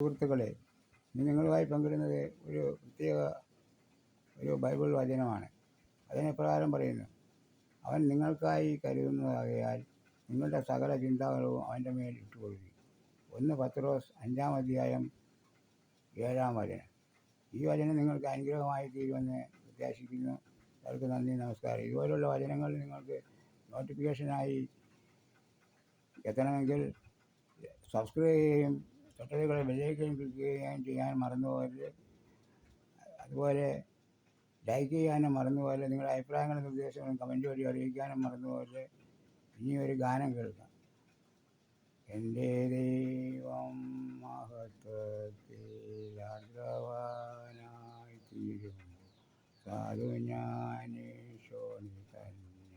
സുഹൃത്തുക്കളെ, ഇന്ന് നിങ്ങളുമായി പങ്കിടുന്നത് ഒരു പ്രത്യേക ബൈബിൾ വചനമാണ്. അതിനെപ്രകാരം പറയുന്നു: അവൻ നിങ്ങൾക്കായി കരുതുന്നതാകയാൽ നിങ്ങളുടെ സകല ചിന്താകുലവും അവൻ്റെ മേൽ ഇട്ടുകൊടുക്കും. 1 പത്രോസ് 5-ാം അധ്യായം 7-ാം വചനം. ഈ വചനം നിങ്ങൾക്ക് അനുഗ്രഹമായി തീരുമെന്ന് പ്രത്യാശിക്കുന്നു. അവർക്ക് നന്ദി, നമസ്കാരം. ഇതുപോലുള്ള വചനങ്ങൾ നിങ്ങൾക്ക് നോട്ടിഫിക്കേഷനായി എത്തണമെങ്കിൽ സബ്സ്ക്രൈബ് ചെയ്യുകയും തൊട്ടടുത്തുള്ള ബെല്ലൈക്കൺ ക്ലിക്ക് ചെയ്യുകയും ചെയ്യാൻ മറന്നുപോകരുത്. അതുപോലെ ലൈക്ക് ചെയ്യാനും മറന്നുപോകരുത്. നിങ്ങളുടെ അഭിപ്രായങ്ങളും നിർദ്ദേശങ്ങളും കമൻറ്റ് വഴി അറിയിക്കാനും മറന്നുപോകരുത്. ഇനിയൊരു ഗാനം കേൾക്കാം. എൻ്റെ ദൈവം മഹത്വത്തിൽ ആർദ്രവാനായി തീരുമ്പോൾ സാധു ഞാനീശോനി തന്നെ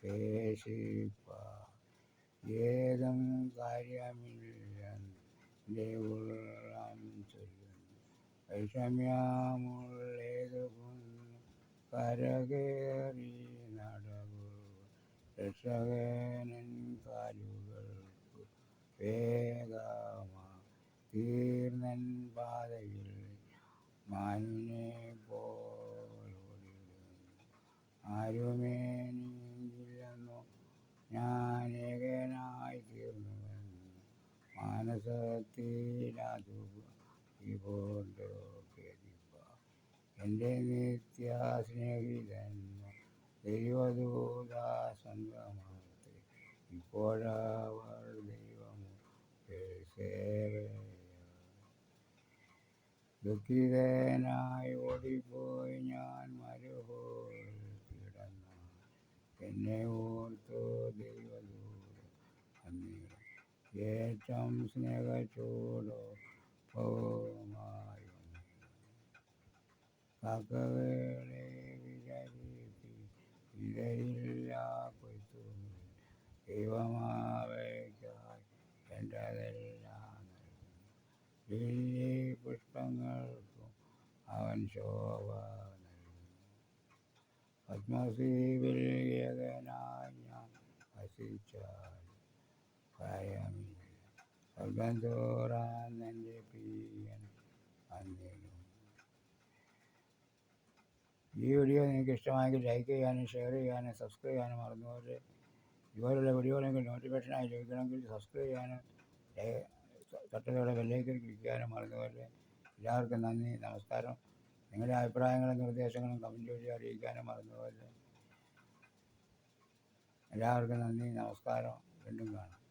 ക്ലേശിപ്പാൻ ഏതും കാര്യമില്ലെൻ്റെ ഉള്ളം ചൊല്ലുന്നു. വൈഷമ്യമുള്ളേതു കരകേറി നടവു രക്ഷകനൻ കാലുകൾക്കു വേഗമാ തീർന്നൻ പാതയിൽ മാനിനെ പോലോടിടുന്നു. ആരുമേ നീങ്ങില്ലെന്നു ഞാനേകനായി തീർന്നുവെന്ന് മാനസത്തിലതു ഇപ്പോണ്ടോ ഖേദിപ്പ. എൻ്റെ നിത്യ സ്നേഹിതൻ ദൈവദൂത സംഗമത്തിൽ ഇപ്പോഴവർ ദൈവമു സേവയായി. ദുഃഖിതനായി ഓടിപ്പോയി ഞാൻ മരുഭൂമിയിൽ കിടന്നാൽ എന്നെ ഓർത്തു ദൈവദൂതൻ അന്നേരം ഏറ്റം സ്നേഹച്ചൂടോ പവുമായി കാക്കകളെ വിചരിപ്പി വിതയില്ല കൊയ്ത്തുമില്ല. ദൈവമാവയ്ക്കായി വേണ്ടതെല്ലാം നൽകുന്നു. ലില്ലി പുഷ്പങ്ങൾക്കും അവൻ ശോഭ നൽകുന്നു. പത്മദ്വീപിൽ ഏകനായി ഞാൻ വസിച്ചാൽ ഭയമില്ല. സ്വർഗ്ഗം തോറാനെൻ്റെ പ്രിയൻ വന്നിടും. ഈ വീഡിയോ നിങ്ങൾക്ക് ഇഷ്ടമായെങ്കിൽ ലൈക്ക് ചെയ്യാനും ഷെയർ ചെയ്യാനും സബ്സ്ക്രൈബ് ചെയ്യാനും മറന്നുപോകരുത്. ഇതുപോലുള്ള വീഡിയോകളെങ്കിൽ നോട്ടിഫിക്കേഷനായി ലഭിക്കണമെങ്കിൽ സബ്സ്ക്രൈബ് ചെയ്യാനും തൊട്ടടുത്തുള്ള ബെല്ലൈക്കൺ ക്ലിക്ക് ചെയ്യാനും മറന്നുപോകരുത്. എല്ലാവർക്കും നന്ദി, നമസ്കാരം. നിങ്ങളുടെ അഭിപ്രായങ്ങളും നിർദ്ദേശങ്ങളും കമൻറ്റ് വഴി അറിയിക്കാനും മറന്നുപോകരുത്. എല്ലാവർക്കും നന്ദി, നമസ്കാരം. വീണ്ടും കാണാം.